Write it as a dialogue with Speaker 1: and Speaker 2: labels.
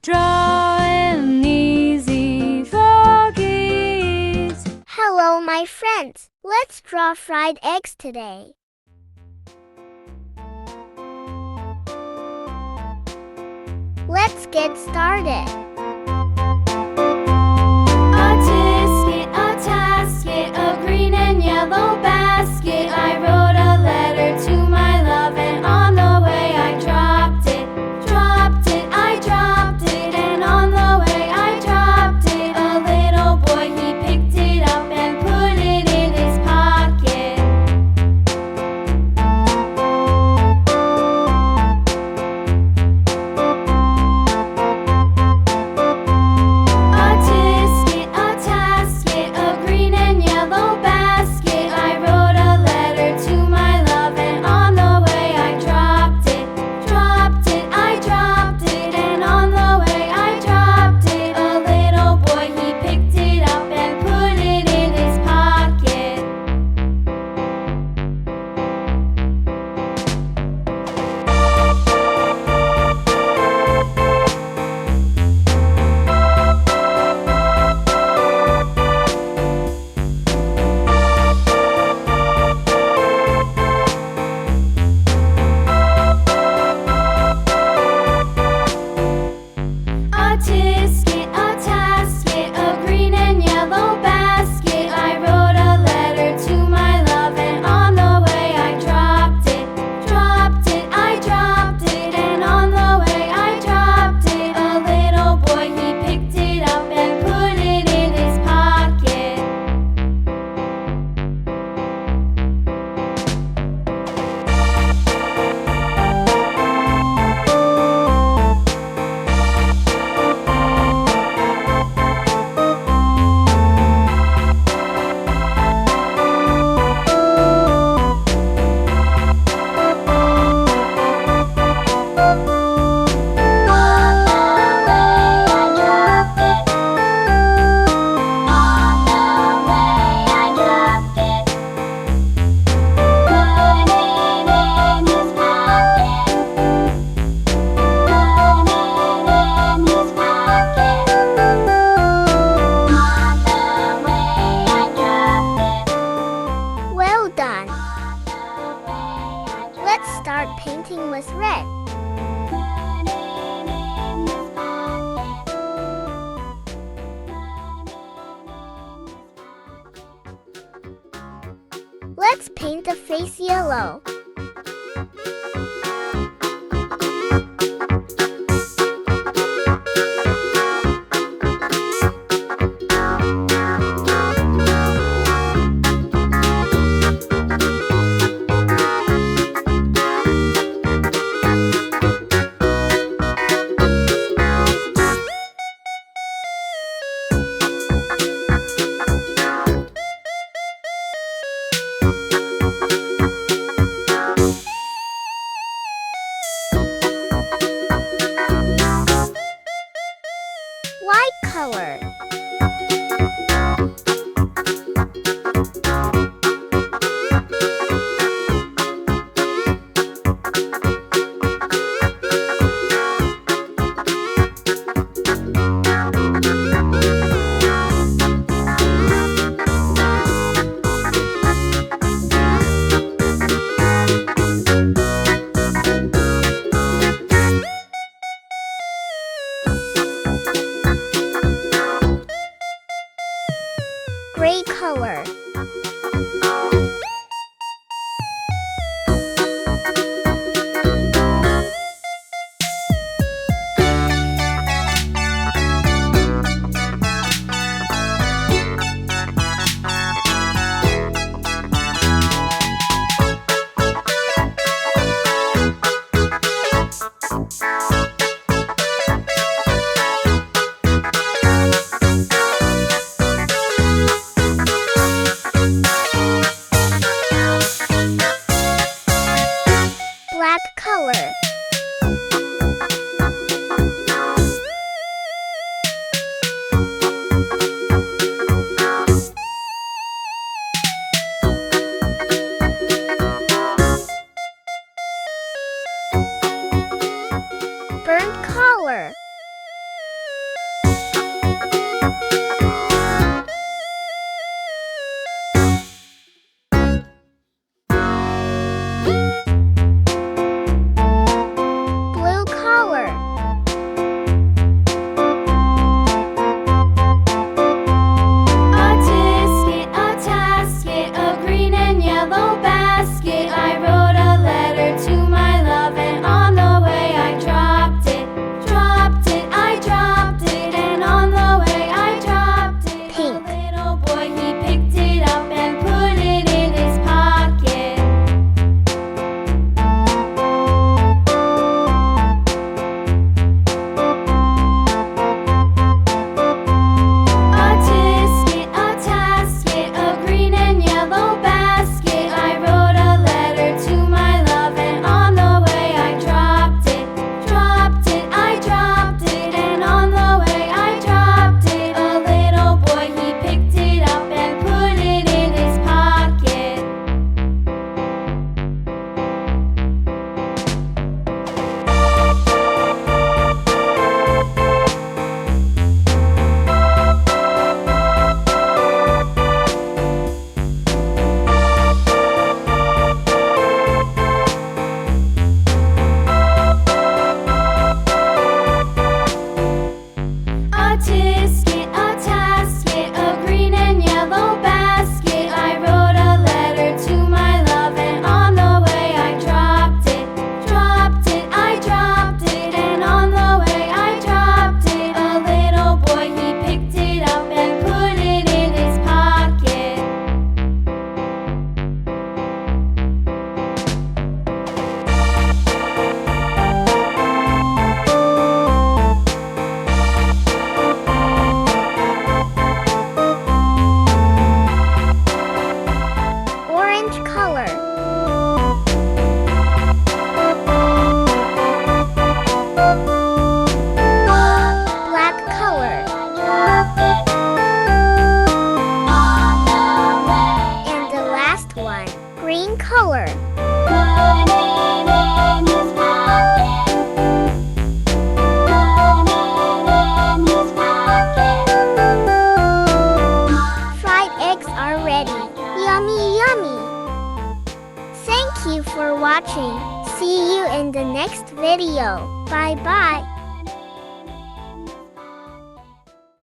Speaker 1: drawing easy froggies.
Speaker 2: Hello, my friends. Let's draw fried eggs today. Let's get started.
Speaker 3: A tisket, a tasket, a green and yellow basket. I wrote a letter to my love, and on the way I dropped it. I dropped it, and on the way I dropped it. A little boy, he picked it up and put it in his pocket. A tisket, a tasket, a green and yellow basket. I wrote a letter to my love, and on the way I dropped it. I dropped it, and on the way I dropped it. A little boy, he picked it up and put it in his pocket. A tisket, a tasket, a green and yellow basket. I wrote a letter to my love, and on the way I dropped it. I dropped it, and on the way I dropped it. A little boy, he picked it up and put it in his pocket.
Speaker 2: Well done. Let's start painting with red. Let's paint the face yellow. White color. Gray color. green color.
Speaker 3: Put it in his pocket. Put it in his pocket.
Speaker 2: Fried eggs are ready. Yummy, yummy! Thank you for watching. See you in the next video. Bye bye.